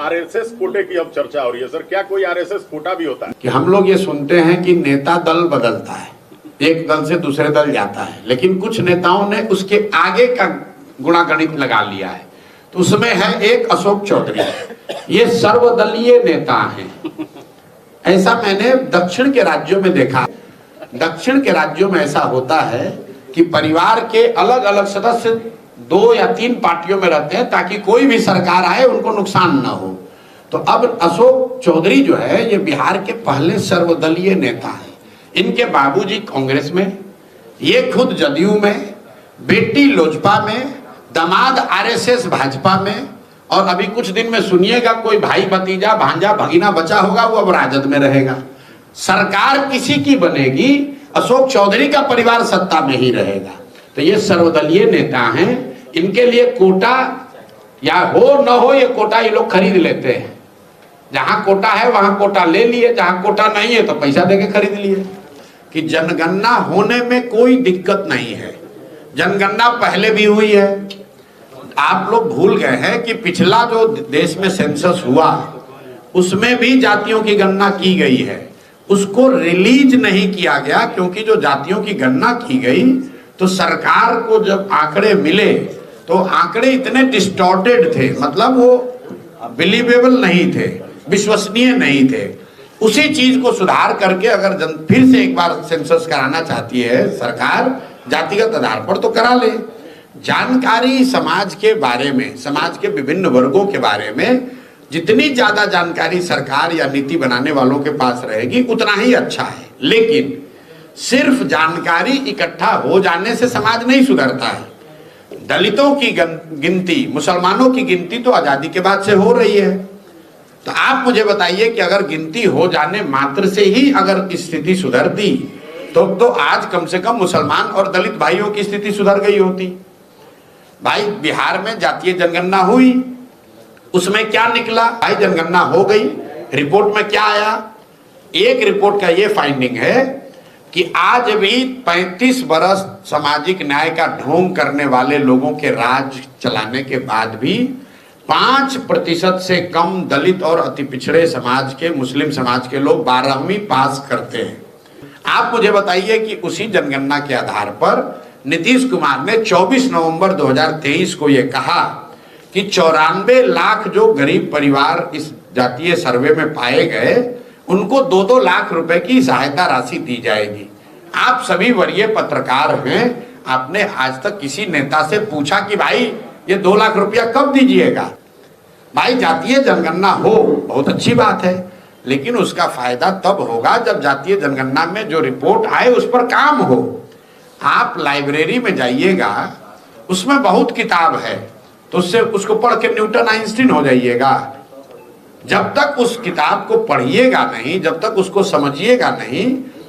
RSS कोटे की अब चर्चा हो रही है सर, क्या कोई आरएसएस कोटा भी होता है? कि हम लोग ये सुनते हैं कि नेता दल बदलता है, एक दल से दूसरे दल जाता है, लेकिन कुछ नेताओं ने उसके आगे का गुणागणित लगा लिया है। तो उसमें है एक अशोक चौधरी, ये सर्वदलीय नेता हैं। ऐसा मैंने दक्षिण के राज्यों में देखा। दक्षिण के राज्यों में ऐसा होता है कि परिवार के अलग अलग सदस्य 2 या 3 पार्टियों में रहते हैं ताकि कोई भी सरकार आए उनको नुकसान ना हो। तो अब अशोक चौधरी जो है ये बिहार के पहले सर्वदलीय नेता हैं। इनके बाबूजी कांग्रेस में, ये खुद जदयू में, बेटी लोजपा में, दामाद आरएसएस भाजपा में, और अभी कुछ दिन में सुनिएगा कोई भाई भतीजा भांजा भगीना बचा होगा वो अब राजद में रहेगा। सरकार किसी की बनेगी, अशोक चौधरी का परिवार सत्ता में ही रहेगा। तो ये सर्वदलीय नेता हैं, इनके लिए कोटा या हो न हो ये कोटा ये लोग खरीद लेते हैं। जहां कोटा है वहां कोटा ले लिए, जहां कोटा नहीं है तो पैसा देके खरीद लिए। कि जनगणना होने में कोई दिक्कत नहीं है, जनगणना पहले भी हुई है। आप लोग भूल गए हैं कि पिछला जो देश में सेंसस हुआ उसमें भी जातियों की गणना की गई है, उसको रिलीज नहीं किया गया क्योंकि जो जातियों की गणना की गई तो सरकार को जब आंकड़े मिले तो आंकड़े इतने डिस्टॉर्टेड थे, मतलब वो बिलीवेबल नहीं थे, विश्वसनीय नहीं थे। उसी चीज को सुधार करके अगर फिर से एक बार सेंसस कराना चाहती है सरकार जातिगत आधार पर तो करा ले। जानकारी समाज के बारे में, समाज के विभिन्न वर्गों के बारे में जितनी ज्यादा जानकारी सरकार या नीति बनाने वालों के पास रहेगी उतना ही अच्छा है। लेकिन सिर्फ जानकारी इकट्ठा हो जाने से समाज नहीं सुधरता है। दलितों की गिनती, मुसलमानों की गिनती तो आजादी के बाद से हो रही है। तो आप मुझे बताइए कि अगर गिनती हो जाने मात्र से ही अगर स्थिति सुधरती तो आज कम से कम मुसलमान और दलित भाइयों की स्थिति सुधर गई होती। भाई बिहार में जातीय जनगणना हुई, उसमें क्या निकला? भाई जनगणना हो गई, रिपोर्ट में क्या आया? एक रिपोर्ट का ये फाइंडिंग है कि आज भी 35 बरस सामाजिक न्याय का ढोंग करने वाले लोगों के राज चलाने के बाद भी 5% से कम दलित और अति पिछड़े समाज के, मुस्लिम समाज के लोग 12वीं पास करते हैं। आप मुझे बताइए कि उसी जनगणना के आधार पर नीतीश कुमार ने 24 नवंबर 2023 को यह कहा कि 94 लाख जो गरीब परिवार इस जातीय सर्वे में पाए गए उनको 2-2 लाख रुपए की सहायता राशि दी जाएगी। आप सभी वरीय पत्रकार हैं, आपने आज तक किसी नेता से पूछा कि भाई ये 2 लाख रुपया कब दीजिएगा? भाई जातीय जनगणना हो बहुत अच्छी बात है, लेकिन उसका फायदा तब होगा जब जातीय जनगणना में जो रिपोर्ट आए उस पर काम हो। आप लाइब्रेरी में जाइएगा, उसमें बहुत किताब है, तो उससे उसको पढ़ के न्यूटन आइंस्टीन हो जाइएगा। जब तक उस किताब को पढ़िएगा नहीं, जब तक उसको समझिएगा नहीं,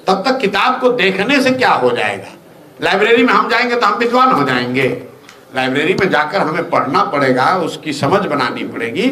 तब तक किताब को देखने से क्या हो जाएगा? लाइब्रेरी में हम जाएंगे तो हम विद्वान हो जाएंगे। लाइब्रेरी में जाकर हमें पढ़ना पड़ेगा, उसकी समझ बनानी पड़ेगी।